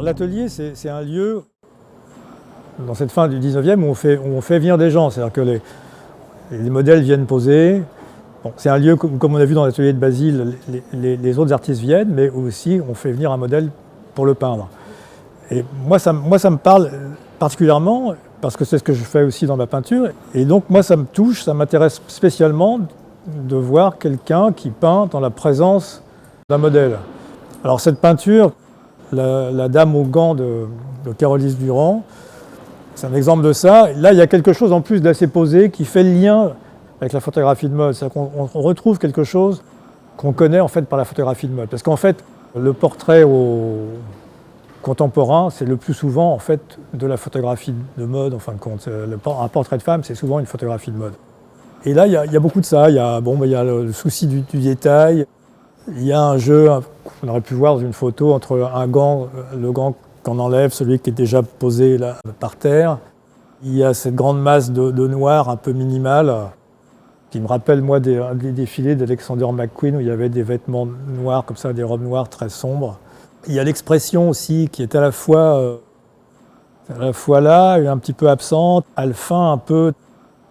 l'atelier, c'est un lieu, dans cette fin du 19e, où on fait venir des gens. C'est-à-dire que les modèles viennent poser. Bon, c'est un lieu, comme on a vu dans l'atelier de Basile, les autres artistes viennent, mais aussi on fait venir un modèle pour le peindre. Et moi, ça me parle particulièrement, parce que c'est ce que je fais aussi dans ma peinture. Et donc, moi, ça me touche, ça m'intéresse spécialement de voir quelqu'un qui peint dans la présence d'un modèle. Alors, cette peinture, la Dame aux gants de Carolise Durand, c'est un exemple de ça. Là, il y a quelque chose en plus d'assez posé qui fait le lien avec la photographie de mode. C'est-à-dire qu'on retrouve quelque chose qu'on connaît en fait par la photographie de mode. Parce qu'en fait, le portrait contemporain, c'est le plus souvent en fait de la photographie de mode. En fin de compte, un portrait de femme, c'est souvent une photographie de mode. Et là, il y a beaucoup de ça. Il y a le souci du détail. Il y a un jeu qu'on aurait pu voir dans une photo entre un gant, le gant qu'on enlève, celui qui est déjà posé là, par terre. Il y a cette grande masse de noir un peu minimale qui me rappelle moi des défilés d'Alexander McQueen où il y avait des vêtements noirs comme ça, des robes noires très sombres. Il y a l'expression aussi qui est à la fois là et un petit peu absente. Elle feint un peu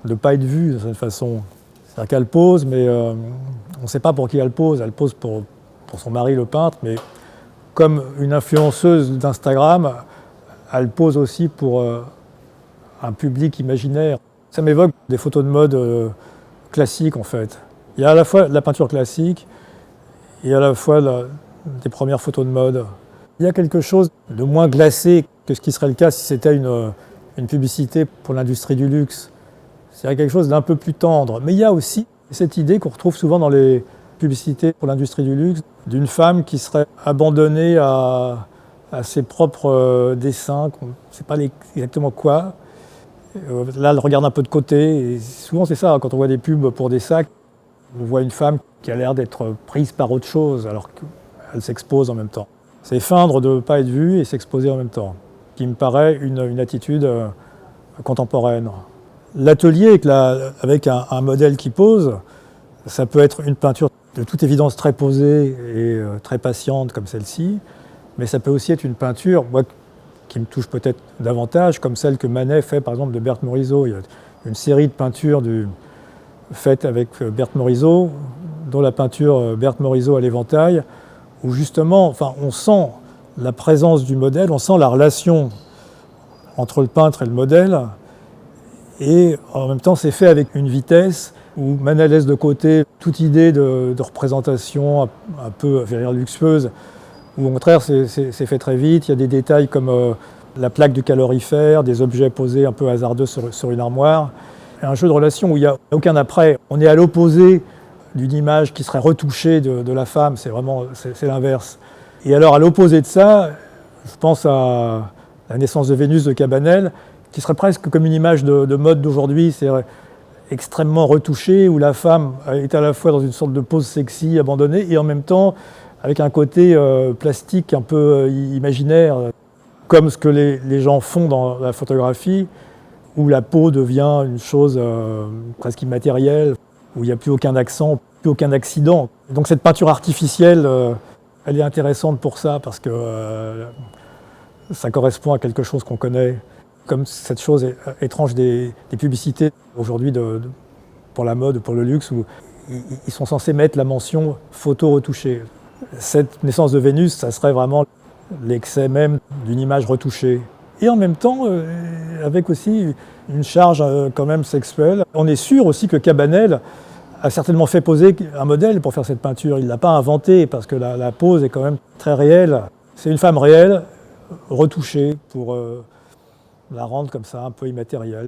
de pas être vue de cette façon. C'est-à-dire qu'elle pose, mais on ne sait pas pour qui elle pose. Elle pose pour son mari le peintre, mais comme une influenceuse d'Instagram, elle pose aussi pour un public imaginaire. Ça m'évoque des photos de mode classiques en fait. Il y a à la fois la peinture classique et à la fois des premières photos de mode. Il y a quelque chose de moins glacé que ce qui serait le cas si c'était une publicité pour l'industrie du luxe. C'est quelque chose d'un peu plus tendre. Mais il y a aussi cette idée qu'on retrouve souvent dans les publicités pour l'industrie du luxe, d'une femme qui serait abandonnée à ses propres dessins, on ne sait pas exactement quoi. Là, elle regarde un peu de côté. Et souvent, c'est ça, quand on voit des pubs pour des sacs, on voit une femme qui a l'air d'être prise par autre chose, alors qu'elle s'expose en même temps. C'est feindre de ne pas être vue et s'exposer en même temps, qui me paraît une attitude contemporaine. L'atelier avec un modèle qui pose, ça peut être une peinture de toute évidence très posée et très patiente comme celle-ci, mais ça peut aussi être une peinture qui me touche peut-être davantage, comme celle que Manet fait par exemple de Berthe Morisot. Il y a une série de peintures faites avec Berthe Morisot, dont la peinture Berthe Morisot à l'éventail, où justement on sent la présence du modèle, on sent la relation entre le peintre et le modèle, et en même temps c'est fait avec une vitesse où Manet laisse de côté toute idée de représentation un peu luxueuse, où au contraire c'est fait très vite. Il y a des détails comme la plaque du calorifère, des objets posés un peu hasardeux sur une armoire. Un jeu de relation où il n'y a aucun après. On est à l'opposé d'une image qui serait retouchée de la femme, c'est l'inverse. Et alors à l'opposé de ça, je pense à La naissance de Vénus de Cabanel, qui serait presque comme une image de mode d'aujourd'hui, c'est extrêmement retouchée, où la femme est à la fois dans une sorte de pose sexy, abandonnée, et en même temps avec un côté plastique un peu imaginaire, comme ce que les gens font dans la photographie, où la peau devient une chose presque immatérielle, où il n'y a plus aucun accent, plus aucun accident. Donc cette peinture artificielle, elle est intéressante pour ça, parce que ça correspond à quelque chose qu'on connaît. Comme cette chose étrange des publicités aujourd'hui pour la mode, pour le luxe, où ils sont censés mettre la mention photo retouchée. Cette naissance de Vénus, ça serait vraiment l'excès même d'une image retouchée. Et en même temps, avec aussi une charge quand même sexuelle. On est sûr aussi que Cabanel a certainement fait poser un modèle pour faire cette peinture. Il ne l'a pas inventé, parce que la pose est quand même très réelle. C'est une femme réelle, retouchée, pour la rendre comme ça un peu immatérielle.